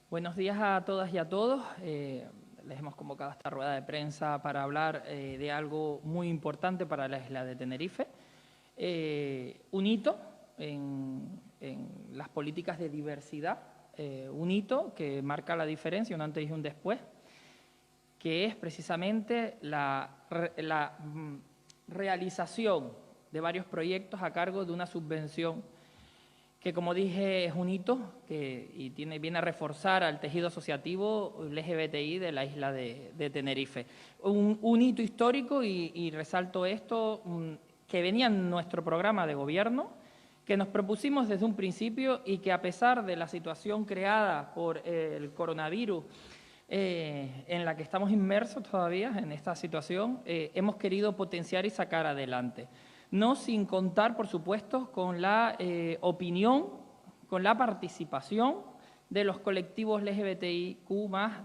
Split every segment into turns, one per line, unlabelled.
Buenos días a todas y a todos. Les hemos convocado a esta rueda de prensa para hablar de algo muy importante para la isla de Tenerife. Un hito en las políticas de diversidad, un hito que marca la diferencia, un antes y un después, que es precisamente la realización de varios proyectos a cargo de una subvención que, como dije, es un hito y viene a reforzar al tejido asociativo LGBTI de la isla de Tenerife. Un hito histórico y resalto esto, que venía en nuestro programa de gobierno, que nos propusimos desde un principio y que, a pesar de la situación creada por el coronavirus, en la que estamos inmersos todavía en esta situación, hemos querido potenciar y sacar adelante. No sin contar, por supuesto, con la opinión, con la participación de los colectivos LGBTIQ+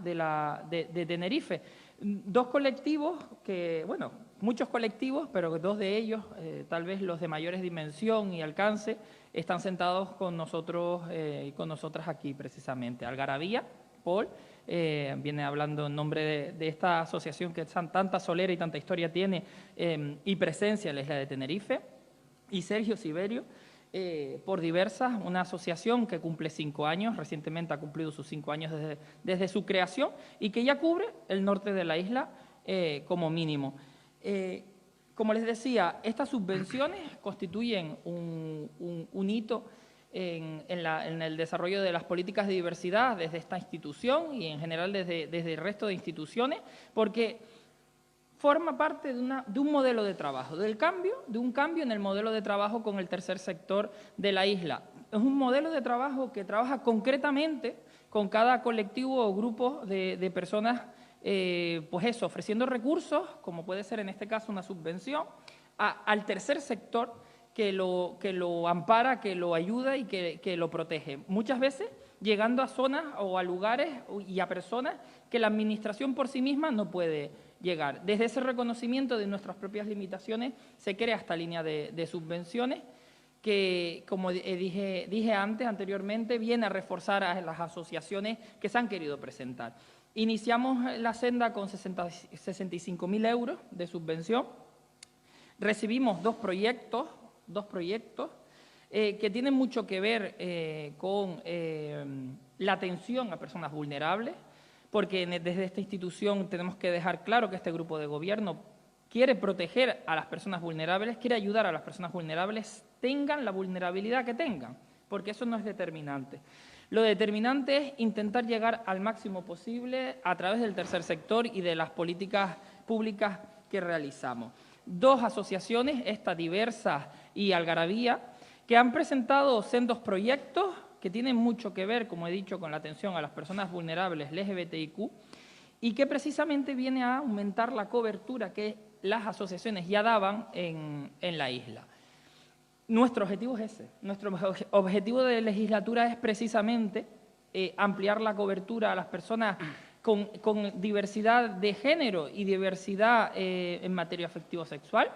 de Tenerife. Dos colectivos que, bueno, muchos colectivos, pero dos de ellos, tal vez los de mayores dimensión y alcance, están sentados con nosotros y con nosotras aquí precisamente. Algarabía, Paul, viene hablando en nombre de esta asociación que tanta solera y tanta historia tiene y presencia en la isla de Tenerife, y Sergio Siberio, por Diversas, una asociación que cumple 5 años, recientemente ha cumplido sus 5 años desde su creación y que ya cubre el norte de la isla como mínimo. Como les decía, estas subvenciones constituyen un hito en el desarrollo de las políticas de diversidad desde esta institución y en general desde el resto de instituciones, porque forma parte de un modelo de trabajo, de un cambio en el modelo de trabajo con el tercer sector de la isla. Es un modelo de trabajo que trabaja concretamente con cada colectivo o grupo de personas, pues eso, ofreciendo recursos, como puede ser en este caso una subvención, al tercer sector, que lo ampara, que lo ayuda y que lo protege. Muchas veces llegando a zonas o a lugares y a personas que la administración por sí misma no puede llegar. Desde ese reconocimiento de nuestras propias limitaciones se crea esta línea de subvenciones que, como dije anteriormente, viene a reforzar a las asociaciones que se han querido presentar. Iniciamos la senda con 65.000 euros de subvención. Recibimos dos proyectos que tienen mucho que ver con la atención a personas vulnerables, porque desde esta institución tenemos que dejar claro que este grupo de gobierno quiere proteger a las personas vulnerables, quiere ayudar a las personas vulnerables, tengan la vulnerabilidad que tengan, porque eso no es determinante. Lo determinante es intentar llegar al máximo posible a través del tercer sector y de las políticas públicas que realizamos. Dos asociaciones, esta Diversas y Algarabía, que han presentado sendos proyectos que tienen mucho que ver, como he dicho, con la atención a las personas vulnerables LGBTIQ y que precisamente viene a aumentar la cobertura que las asociaciones ya daban en la isla. Nuestro objetivo es ese. Nuestro objetivo de legislatura es precisamente ampliar la cobertura a las personas con diversidad de género y diversidad en materia afectivo-sexual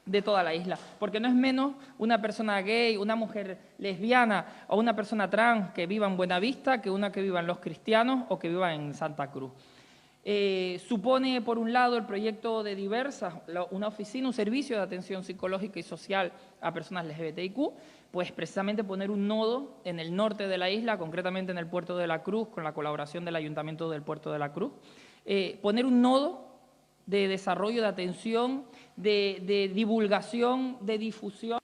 de toda la isla, porque no es menos una persona gay, una mujer lesbiana o una persona trans que viva en Buenavista que una que viva en Los Cristianos o que viva en Santa Cruz. Supone, por un lado, el proyecto de Diversas, una oficina, un servicio de atención psicológica y social a personas LGBTIQ, pues precisamente poner un nodo en el norte de la isla, concretamente en el Puerto de la Cruz, con la colaboración del Ayuntamiento del Puerto de la Cruz, poner un nodo de desarrollo, de atención, de divulgación, de difusión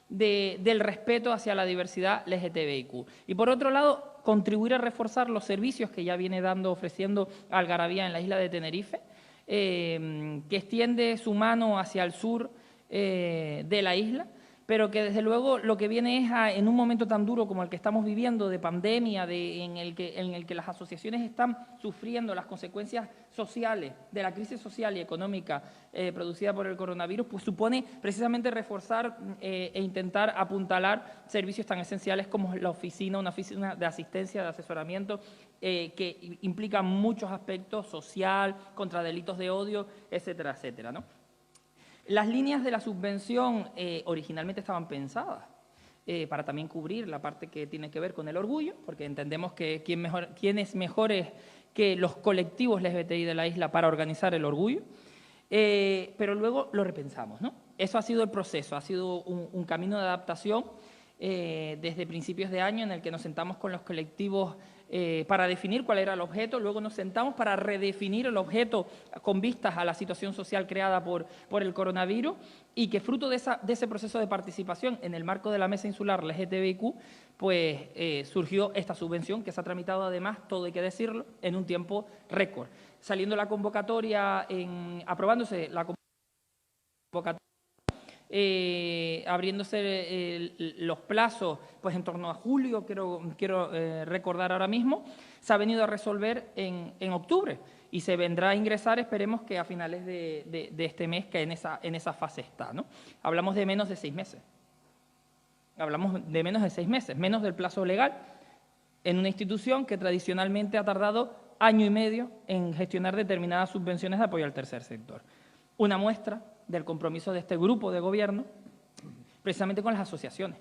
del respeto hacia la diversidad LGTBIQ. Y por otro lado, contribuir a reforzar los servicios que ya viene ofreciendo Algarabía en la isla de Tenerife, que extiende su mano hacia el sur de la isla, pero que desde luego lo que viene es en un momento tan duro como el que estamos viviendo de pandemia, en el que las asociaciones están sufriendo las consecuencias sociales de la crisis social y económica producida por el coronavirus, pues supone precisamente reforzar e intentar apuntalar servicios tan esenciales como una oficina de asistencia, de asesoramiento, que implica muchos aspectos social, contra delitos de odio, etcétera, etcétera, ¿no? Las líneas de la subvención originalmente estaban pensadas para también cubrir la parte que tiene que ver con el orgullo, porque entendemos que quién es mejores que los colectivos LGBTI de la isla para organizar el orgullo, pero luego lo repensamos, ¿no? Eso ha sido el proceso, ha sido un camino de adaptación desde principios de año en el que nos sentamos con los colectivos para definir cuál era el objeto, luego nos sentamos para redefinir el objeto con vistas a la situación social creada por el coronavirus y que fruto de ese proceso de participación en el marco de la Mesa Insular LGTBIQ, pues surgió esta subvención que se ha tramitado además, todo hay que decirlo, en un tiempo récord. Saliendo la convocatoria, aprobándose la convocatoria, abriéndose los plazos pues en torno a julio, quiero recordar ahora mismo, se ha venido a resolver en octubre y se vendrá a ingresar, esperemos que a finales de este mes, que en esa fase está, ¿no? Hablamos de menos de 6 meses. Hablamos de menos de 6 meses, menos del plazo legal, en una institución que tradicionalmente ha tardado año y medio en gestionar determinadas subvenciones de apoyo al tercer sector. Una muestra del compromiso de este grupo de gobierno, precisamente con las asociaciones,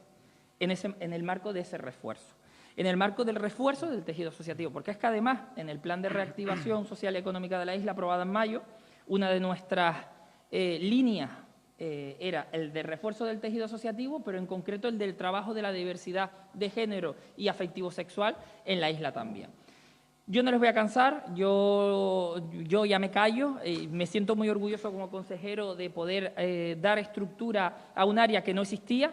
en el marco de ese refuerzo, en el marco del refuerzo del tejido asociativo, porque es que además, en el Plan de Reactivación Social y Económica de la isla, aprobado en mayo, una de nuestras líneas era el de refuerzo del tejido asociativo, pero en concreto el del trabajo de la diversidad de género y afectivo-sexual en la isla también. Yo no les voy a cansar, yo ya me callo, me siento muy orgulloso como consejero de poder dar estructura a un área que no existía,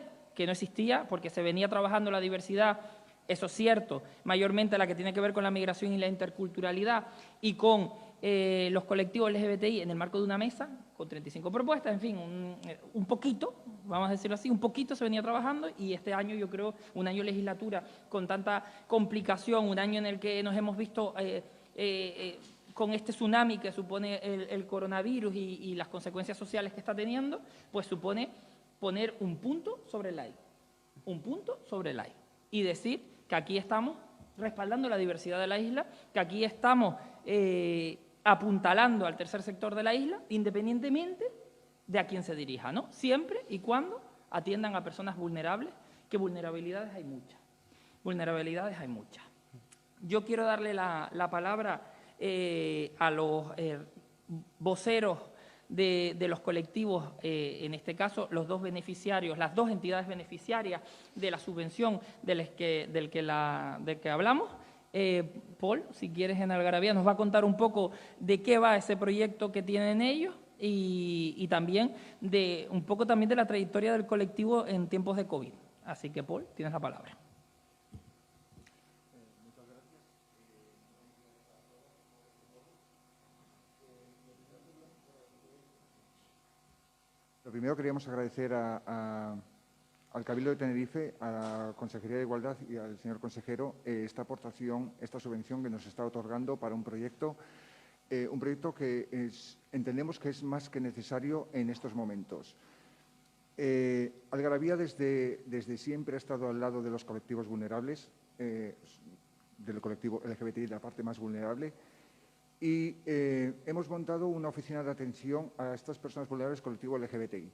porque se venía trabajando la diversidad, eso es cierto, mayormente la que tiene que ver con la migración y la interculturalidad y con los colectivos LGBTI en el marco de una mesa, con 35 propuestas, en fin, un poquito, vamos a decirlo así, un poquito se venía trabajando y este año yo creo, un año legislatura con tanta complicación, un año en el que nos hemos visto con este tsunami que supone el coronavirus y las consecuencias sociales que está teniendo, pues supone poner un punto sobre el I, y decir que aquí estamos respaldando la diversidad de la isla, que aquí estamos apuntalando al tercer sector de la isla, independientemente de a quién se dirija, ¿no? Siempre y cuando atiendan a personas vulnerables, que vulnerabilidades hay muchas. Yo quiero darle la palabra a los voceros de los colectivos, en este caso, los dos beneficiarios, las dos entidades beneficiarias de la subvención del que hablamos. Paul, si quieres, en Algarabía, nos va a contar un poco de qué va ese proyecto que tienen ellos y también un poco también de la trayectoria del colectivo en tiempos de COVID. Así que, Paul, tienes la palabra.
Lo primero queríamos agradecer al Cabildo de Tenerife, a la Consejería de Igualdad y al señor consejero esta aportación, esta subvención que nos está otorgando para un proyecto que entendemos que es más que necesario en estos momentos. Algarabía desde siempre ha estado al lado de los colectivos vulnerables, del colectivo LGBTI, la parte más vulnerable, y hemos montado una oficina de atención a estas personas vulnerables, colectivo LGBTI.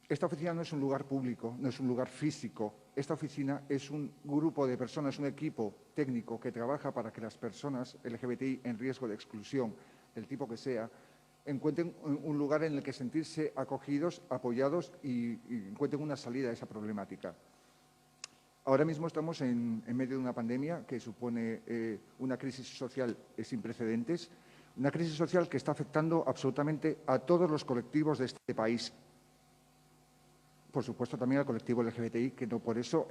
Esta oficina no es un lugar público, no es un lugar físico. Esta oficina es un grupo de personas, un equipo técnico que trabaja para que las personas LGBTI en riesgo de exclusión, del tipo que sea, encuentren un lugar en el que sentirse acogidos, apoyados y encuentren una salida a esa problemática. Ahora mismo estamos en medio de una pandemia que supone una crisis social sin precedentes, una crisis social que está afectando absolutamente a todos los colectivos de este país. Por supuesto, también al colectivo LGBTI, que no por eso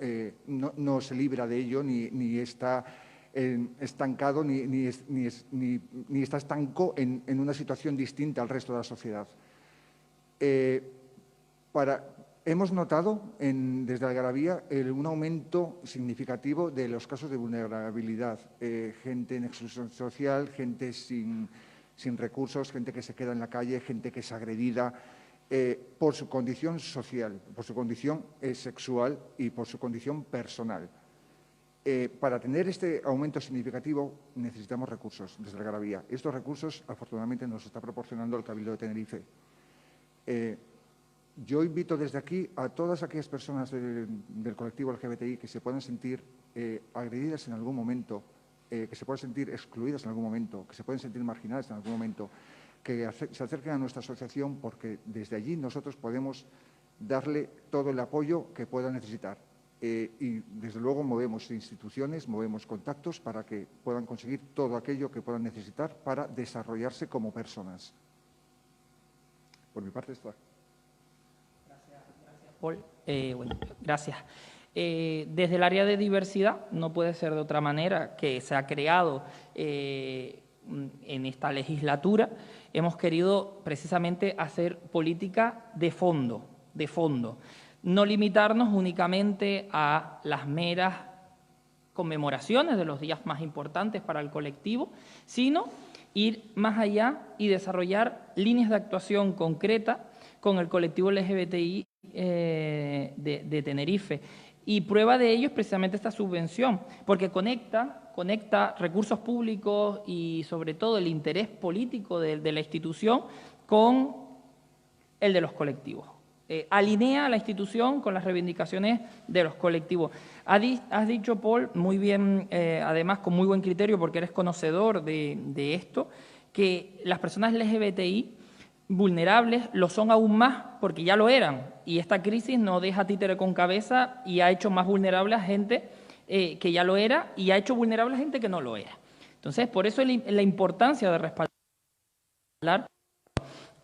no se libra de ello, ni está estancado, ni está estanco en una situación distinta al resto de la sociedad. Hemos notado desde Algarabía un aumento significativo de los casos de vulnerabilidad. Gente en exclusión social, gente sin recursos, gente que se queda en la calle, gente que es agredida por su condición social, por su condición sexual y por su condición personal. Para tener este aumento significativo necesitamos recursos desde Algarabía. Estos recursos, afortunadamente, nos está proporcionando el Cabildo de Tenerife. Yo invito desde aquí a todas aquellas personas del colectivo LGBTI que se puedan sentir agredidas en algún momento, que se puedan sentir excluidas en algún momento, que se pueden sentir marginadas en algún momento, que se acerquen a nuestra asociación, porque desde allí nosotros podemos darle todo el apoyo que puedan necesitar. Y desde luego movemos instituciones, movemos contactos para que puedan conseguir todo aquello que puedan necesitar para desarrollarse como personas. Por mi parte, esto.
Paul. Bueno, gracias. Desde el área de diversidad, no puede ser de otra manera, que se ha creado en esta legislatura, hemos querido precisamente hacer política de fondo, no limitarnos únicamente a las meras conmemoraciones de los días más importantes para el colectivo, sino ir más allá y desarrollar líneas de actuación concretas con el colectivo LGBTI de Tenerife. Y prueba de ello es precisamente esta subvención, porque conecta recursos públicos y sobre todo el interés político de la institución con el de los colectivos. Alinea a la institución con las reivindicaciones de los colectivos. Has dicho, Paul, muy bien, además con muy buen criterio, porque eres conocedor de esto, que las personas LGBTI vulnerables lo son aún más porque ya lo eran, y esta crisis no deja títere con cabeza y ha hecho más vulnerable a gente que ya lo era y ha hecho vulnerable a gente que no lo era. Entonces, por eso la importancia de respaldar.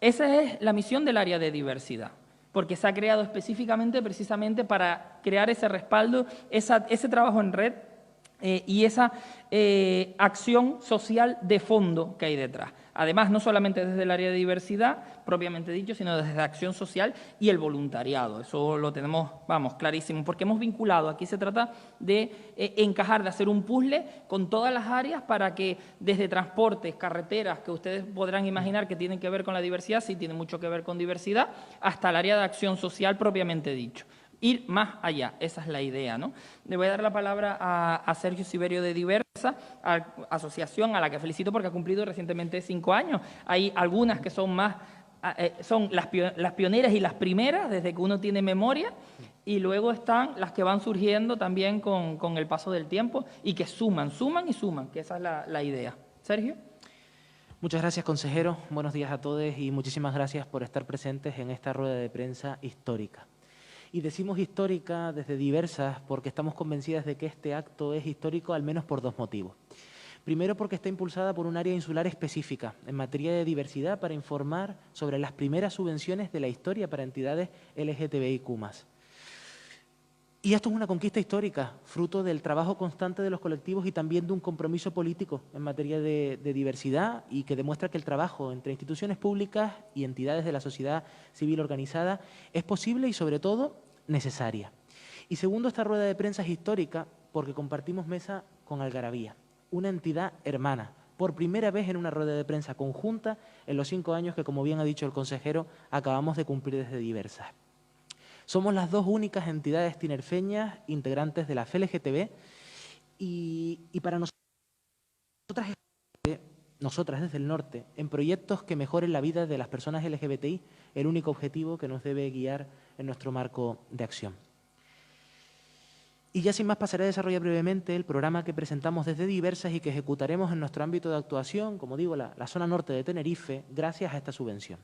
Esa es la misión del área de diversidad, porque se ha creado específicamente, precisamente para crear ese respaldo, ese trabajo en red y esa acción social de fondo que hay detrás. Además, no solamente desde el área de diversidad, propiamente dicho, sino desde la acción social y el voluntariado. Eso lo tenemos, vamos, clarísimo, porque hemos vinculado, aquí se trata de encajar, de hacer un puzzle con todas las áreas para que desde transportes, carreteras, que ustedes podrán imaginar que tienen que ver con la diversidad, sí tienen mucho que ver con diversidad, hasta el área de acción social propiamente dicho. Ir más allá, esa es la idea, ¿no? Le voy a dar la palabra a Sergio Siberio de Diversa, asociación a la que felicito porque ha cumplido recientemente 5 años. Hay algunas que son más, son las pioneras y las primeras desde que uno tiene memoria, y luego están las que van surgiendo también con el paso del tiempo y que suman, que esa es la idea. Sergio.
Muchas gracias, consejero. Buenos días a todos y muchísimas gracias por estar presentes en esta rueda de prensa histórica. Y decimos histórica desde Diversas porque estamos convencidas de que este acto es histórico al menos por 2 motivos. Primero, porque está impulsada por un área insular específica en materia de diversidad para informar sobre las primeras subvenciones de la historia para entidades LGTBIQ+. Y esto es una conquista histórica, fruto del trabajo constante de los colectivos y también de un compromiso político en materia de diversidad, y que demuestra que el trabajo entre instituciones públicas y entidades de la sociedad civil organizada es posible y, sobre todo, necesaria. Y segundo, esta rueda de prensa es histórica porque compartimos mesa con Algarabía, una entidad hermana, por primera vez en una rueda de prensa conjunta en los 5 años que, como bien ha dicho el consejero, acabamos de cumplir desde Diversas. Somos las 2 únicas entidades tinerfeñas integrantes de la FLGTB y para nosotras desde el norte, en proyectos que mejoren la vida de las personas LGBTI, el único objetivo que nos debe guiar en nuestro marco de acción. Y ya sin más pasaré a desarrollar brevemente el programa que presentamos desde Diversas y que ejecutaremos en nuestro ámbito de actuación, como digo, la zona norte de Tenerife, gracias a esta subvención.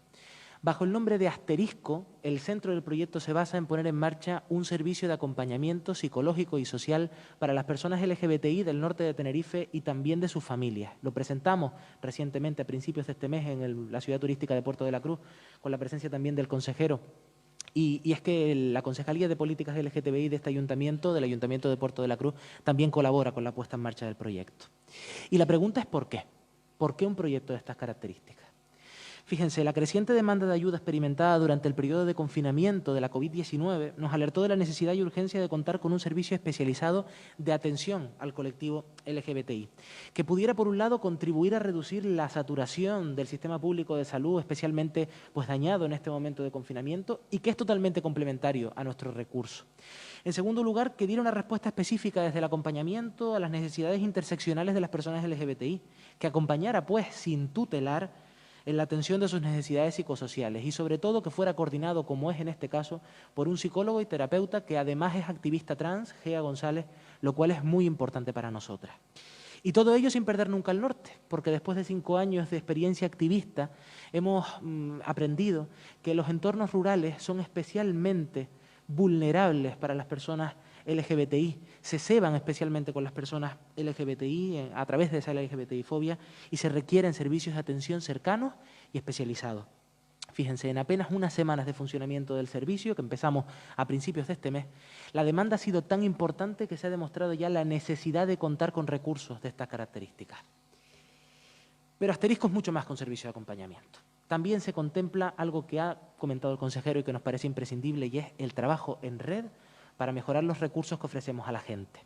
Bajo el nombre de Asterisco, el centro del proyecto se basa en poner en marcha un servicio de acompañamiento psicológico y social para las personas LGBTI del norte de Tenerife y también de sus familias. Lo presentamos recientemente, a principios de este mes, en la ciudad turística de Puerto de la Cruz, con la presencia también del consejero. Y es que la Concejalía de Políticas LGTBI de este ayuntamiento, del Ayuntamiento de Puerto de la Cruz, también colabora con la puesta en marcha del proyecto. Y la pregunta es ¿por qué? ¿Por qué un proyecto de estas características? Fíjense, la creciente demanda de ayuda experimentada durante el periodo de confinamiento de la COVID-19 nos alertó de la necesidad y urgencia de contar con un servicio especializado de atención al colectivo LGBTI, que pudiera, por un lado, contribuir a reducir la saturación del sistema público de salud, especialmente dañado en este momento de confinamiento, y que es totalmente complementario a nuestros recursos. En segundo lugar, que diera una respuesta específica desde el acompañamiento a las necesidades interseccionales de las personas LGBTI, que acompañara, sin tutelar, en la atención de sus necesidades psicosociales y sobre todo que fuera coordinado, como es en este caso, por un psicólogo y terapeuta que además es activista trans, Gea González, lo cual es muy importante para nosotras. Y todo ello sin perder nunca el norte, porque después de 5 años de experiencia activista hemos aprendido que los entornos rurales son especialmente vulnerables para las personas LGBTI, se ceban especialmente con las personas LGBTI a través de esa LGBTI-fobia y se requieren servicios de atención cercanos y especializados. Fíjense, en apenas unas semanas de funcionamiento del servicio, que empezamos a principios de este mes, la demanda ha sido tan importante que se ha demostrado ya la necesidad de contar con recursos de estas características. Pero Asterisco es mucho más que un servicio de acompañamiento. También se contempla algo que ha comentado el consejero y que nos parece imprescindible, y es el trabajo en red para mejorar los recursos que ofrecemos a la gente.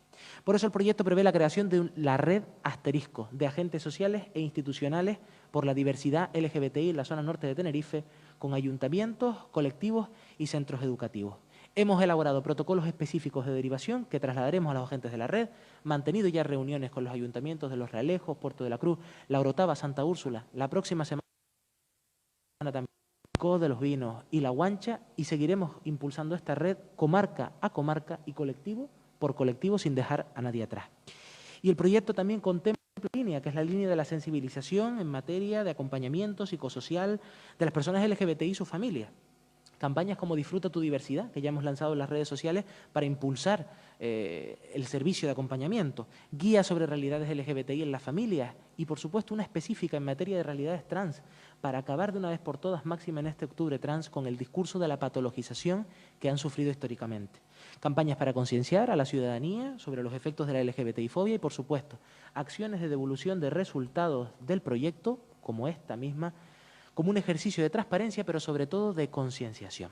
Por eso el proyecto prevé la creación de la red Asterisco, de agentes sociales e institucionales por la diversidad LGBTI en la zona norte de Tenerife, con ayuntamientos, colectivos y centros educativos. Hemos elaborado protocolos específicos de derivación que trasladaremos a los agentes de la red, mantenido ya reuniones con los ayuntamientos de Los Realejos, Puerto de la Cruz, La Orotava, Santa Úrsula. La próxima semana también de los Vinos y La Guancha, y seguiremos impulsando esta red comarca a comarca y colectivo por colectivo sin dejar a nadie atrás. Y el proyecto también contempla una línea, que es la línea de la sensibilización en materia de acompañamiento psicosocial de las personas LGBTI y sus familias. Campañas como Disfruta tu diversidad, que ya hemos lanzado en las redes sociales para impulsar el servicio de acompañamiento, guías sobre realidades LGBTI en las familias y, por supuesto, una específica en materia de realidades trans, para acabar de una vez por todas, máxima en este octubre trans, con el discurso de la patologización que han sufrido históricamente. Campañas para concienciar a la ciudadanía sobre los efectos de la LGBTI-fobia y, por supuesto, acciones de devolución de resultados del proyecto, como esta misma, como un ejercicio de transparencia, pero sobre todo de concienciación.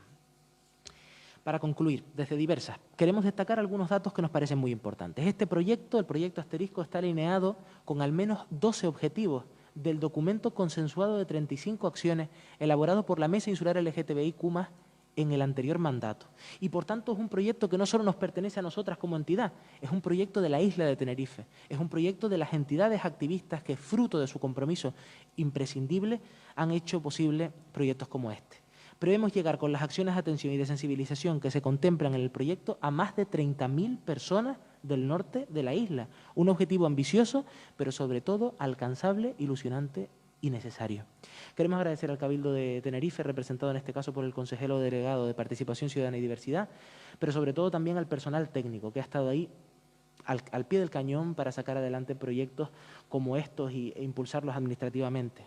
Para concluir, desde Diversas, queremos destacar algunos datos que nos parecen muy importantes. Este proyecto, el proyecto Asterisco, está alineado con al menos 12 objetivos del documento consensuado de 35 acciones elaborado por la Mesa Insular LGTBIQ+ en el anterior mandato. Y por tanto es un proyecto que no solo nos pertenece a nosotras como entidad, es un proyecto de la isla de Tenerife, es un proyecto de las entidades activistas que, fruto de su compromiso imprescindible, han hecho posible proyectos como este. Prevemos llegar con las acciones de atención y de sensibilización que se contemplan en el proyecto a más de 30.000 personas del norte de la isla. Un objetivo ambicioso, pero sobre todo alcanzable, ilusionante y necesario. Queremos agradecer al Cabildo de Tenerife, representado en este caso por el consejero delegado de Participación Ciudadana y Diversidad, pero sobre todo también al personal técnico que ha estado ahí al pie del cañón para sacar adelante proyectos como estos e impulsarlos administrativamente.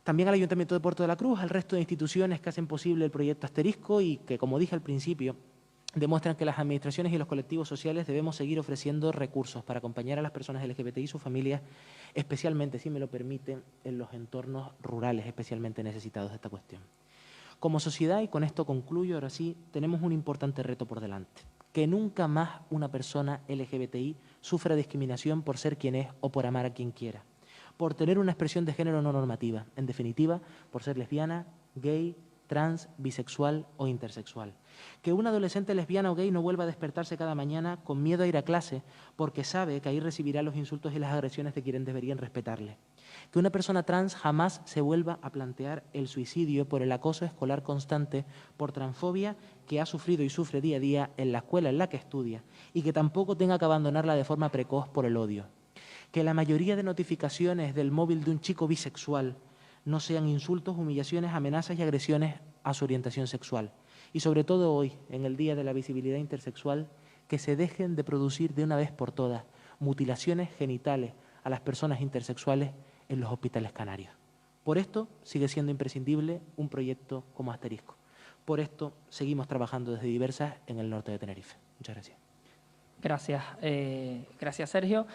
También al Ayuntamiento de Puerto de la Cruz, al resto de instituciones que hacen posible el proyecto Asterisco y que, como dije al principio, demuestran que las administraciones y los colectivos sociales debemos seguir ofreciendo recursos para acompañar a las personas LGBTI y sus familias, especialmente, si me lo permiten, en los entornos rurales especialmente necesitados de esta cuestión. Como sociedad, y con esto concluyo, ahora sí, tenemos un importante reto por delante. Que nunca más una persona LGBTI sufra discriminación por ser quien es o por amar a quien quiera, por tener una expresión de género no normativa, en definitiva, por ser lesbiana, gay, trans, bisexual o intersexual. Que una adolescente lesbiana o gay no vuelva a despertarse cada mañana con miedo a ir a clase porque sabe que ahí recibirá los insultos y las agresiones de quienes deberían respetarle. Que una persona trans jamás se vuelva a plantear el suicidio por el acoso escolar constante, por transfobia que ha sufrido y sufre día a día en la escuela en la que estudia, y que tampoco tenga que abandonarla de forma precoz por el odio. Que la mayoría de notificaciones del móvil de un chico bisexual no sean insultos, humillaciones, amenazas y agresiones a su orientación sexual. Y sobre todo hoy, en el Día de la Visibilidad Intersexual, que se dejen de producir de una vez por todas mutilaciones genitales a las personas intersexuales en los hospitales canarios. Por esto sigue siendo imprescindible un proyecto como Asterisco. Por esto seguimos trabajando desde Diversas en el norte de Tenerife. Muchas gracias.
Gracias, Sergio.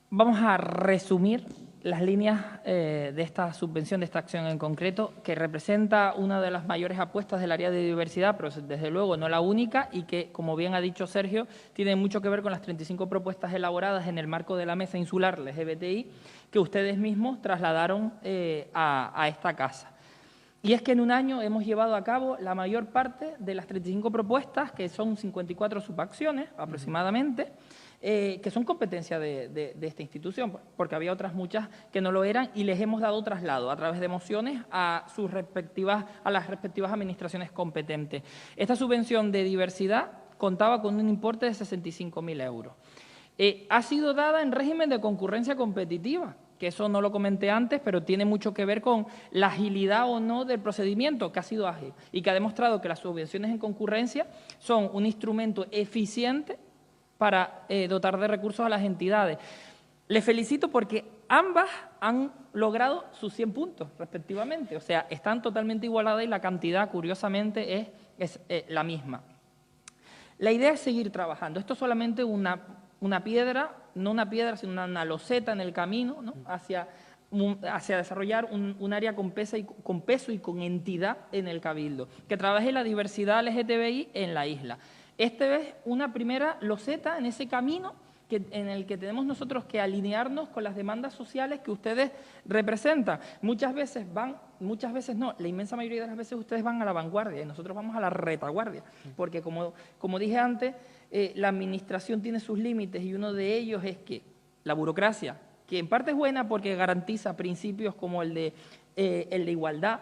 Vamos a resumir las líneas de esta subvención, de esta acción en concreto, que representa una de las mayores apuestas del área de diversidad, pero desde luego no la única, y que, como bien ha dicho Sergio, tiene mucho que ver con las 35 propuestas elaboradas en el marco de la Mesa Insular LGBTI que ustedes mismos trasladaron a esta casa. Y es que en un año hemos llevado a cabo la mayor parte de las 35 propuestas, que son 54 subacciones aproximadamente, que son competencia de esta institución, porque había otras muchas que no lo eran y les hemos dado traslado a través de mociones a las respectivas administraciones competentes. Esta subvención de diversidad contaba con un importe de 65.000 euros. Ha sido dada en régimen de concurrencia competitiva, que eso no lo comenté antes, pero tiene mucho que ver con la agilidad o no del procedimiento, que ha sido ágil y que ha demostrado que las subvenciones en concurrencia son un instrumento eficiente para dotar de recursos a las entidades. Les felicito porque ambas han logrado sus 100 puntos, respectivamente. O sea, están totalmente igualadas y la cantidad, curiosamente, es la misma. La idea es seguir trabajando. Esto es solamente una piedra, no una piedra, sino una loseta en el camino, ¿no?, hacia desarrollar un área con peso y con entidad en el Cabildo, que trabaje la diversidad LGTBI en la isla. Esta es una primera loseta en ese camino en el que tenemos nosotros que alinearnos con las demandas sociales que ustedes representan. Muchas veces no, la inmensa mayoría de las veces ustedes van a la vanguardia y nosotros vamos a la retaguardia, porque como dije antes, la administración tiene sus límites y uno de ellos es que la burocracia, que en parte es buena porque garantiza principios como el de igualdad,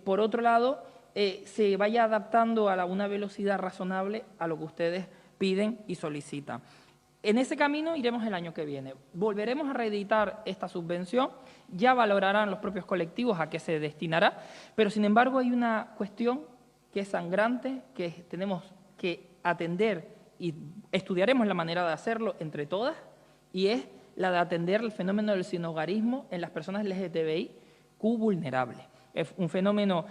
por otro lado, se vaya adaptando a una velocidad razonable a lo que ustedes piden y solicitan. En ese camino iremos el año que viene. Volveremos a reeditar esta subvención, ya valorarán los propios colectivos a qué se destinará, pero sin embargo hay una cuestión que es sangrante, que tenemos que atender y estudiaremos la manera de hacerlo entre todas, y es la de atender el fenómeno del sinhogarismo en las personas LGTBIQ vulnerables. Es un fenómeno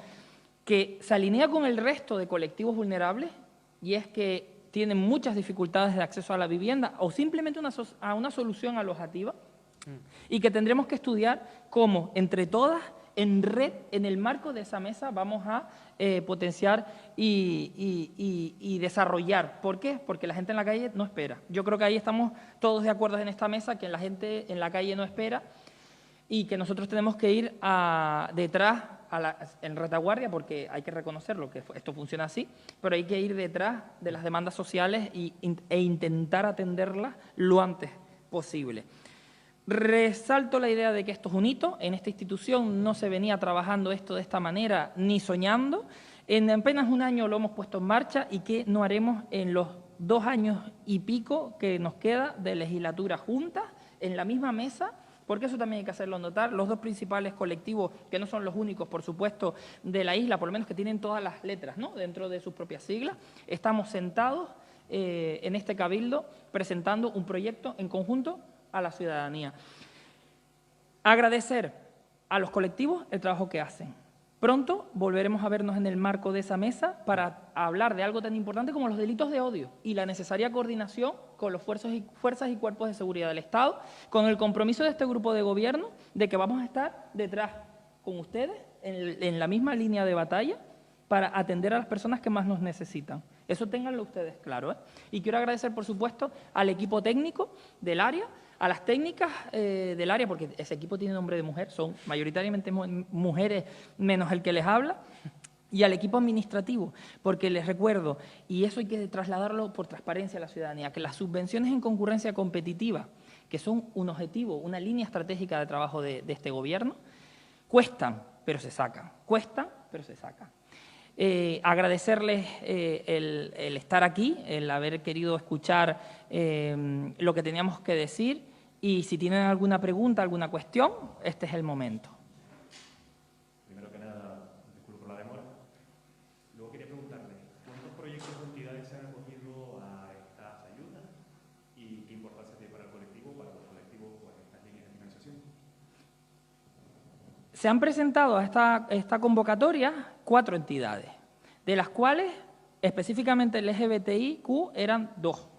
que se alinea con el resto de colectivos vulnerables y es que tienen muchas dificultades de acceso a la vivienda o simplemente a una solución alojativa y que tendremos que estudiar cómo, entre todas, en red, en el marco de esa mesa, vamos a potenciar y desarrollar. ¿Por qué? Porque la gente en la calle no espera. Yo creo que ahí estamos todos de acuerdo en esta mesa, que la gente en la calle no espera y que nosotros tenemos que ir detrás, en retaguardia, porque hay que reconocerlo, que esto funciona así, pero hay que ir detrás de las demandas sociales e intentar atenderlas lo antes posible. Resalto la idea de que esto es un hito. En esta institución no se venía trabajando esto de esta manera ni soñando. En apenas un año lo hemos puesto en marcha y que no haremos en los 2 años y pico que nos queda de legislatura juntas, en la misma mesa, porque eso también hay que hacerlo notar. Los dos principales colectivos, que no son los únicos, por supuesto, de la isla, por lo menos que tienen todas las letras, ¿no?, dentro de sus propias siglas, estamos sentados en este cabildo presentando un proyecto en conjunto a la ciudadanía. Agradecer a los colectivos el trabajo que hacen. Pronto volveremos a vernos en el marco de esa mesa para hablar de algo tan importante como los delitos de odio y la necesaria coordinación con los fuerzas y cuerpos de seguridad del Estado, con el compromiso de este grupo de gobierno de que vamos a estar detrás con ustedes en la misma línea de batalla para atender a las personas que más nos necesitan. Eso ténganlo ustedes claro, ¿eh? Y quiero agradecer, por supuesto, al equipo técnico del área, a las técnicas del área, porque ese equipo tiene nombre de mujer, son mayoritariamente mujeres menos el que les habla, y al equipo administrativo, porque les recuerdo, y eso hay que trasladarlo por transparencia a la ciudadanía, que las subvenciones en concurrencia competitiva, que son un objetivo, una línea estratégica de trabajo de este gobierno, cuestan, pero se sacan, cuestan, pero se sacan. Agradecerles el estar aquí, el haber querido escuchar lo que teníamos que decir, y si tienen alguna pregunta, alguna cuestión, este es el momento.
Primero que nada, disculpo por la demora. Luego quería preguntarle, ¿cuántos proyectos o entidades se han acogido a estas ayudas y qué importancia tiene para el colectivo, para los colectivos con estas líneas de financiación?
Se han presentado a esta convocatoria 4 entidades, de las cuales específicamente LGBTIQ eran 2,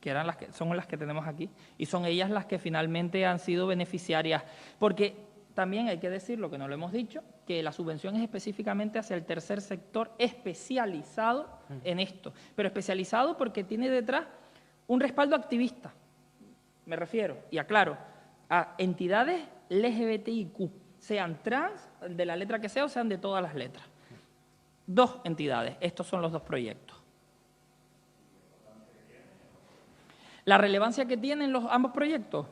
que son las que tenemos aquí, y son ellas las que finalmente han sido beneficiarias, porque también hay que decirlo, que no lo hemos dicho, que la subvención es específicamente hacia el tercer sector especializado en esto, pero especializado porque tiene detrás un respaldo activista, me refiero, y aclaro, a entidades LGBTIQ, sean trans, de la letra que sea, o sean de todas las letras. 2 entidades, estos son los 2 proyectos. La relevancia que tienen ambos proyectos,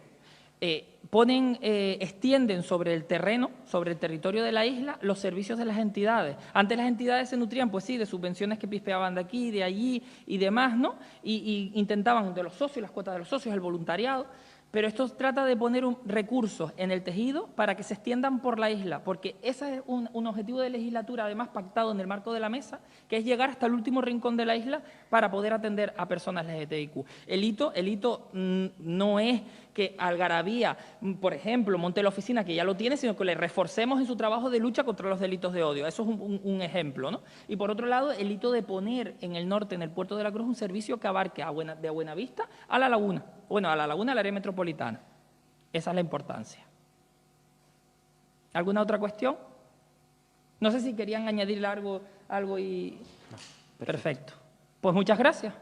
extienden sobre el terreno, sobre el territorio de la isla, los servicios de las entidades. Antes las entidades se nutrían, pues sí, de subvenciones que pispeaban de aquí, de allí y demás, ¿no? Y intentaban de los socios, las cuotas de los socios, el voluntariado. Pero esto trata de poner recursos en el tejido para que se extiendan por la isla, porque ese es un objetivo de legislatura, además pactado en el marco de la mesa, que es llegar hasta el último rincón de la isla para poder atender a personas LGTBIQ. El hito no es que Algarabía, por ejemplo, monte la oficina, que ya lo tiene, sino que le reforcemos en su trabajo de lucha contra los delitos de odio. Eso es un ejemplo, ¿no? Y por otro lado, el hito de poner en el norte, en el puerto de la Cruz, un servicio que abarque de Buenavista a la laguna. Bueno, a la laguna, al área metropolitana. Esa es la importancia. ¿Alguna otra cuestión? No sé si querían añadir algo y...
No,
perfecto. Pues muchas gracias.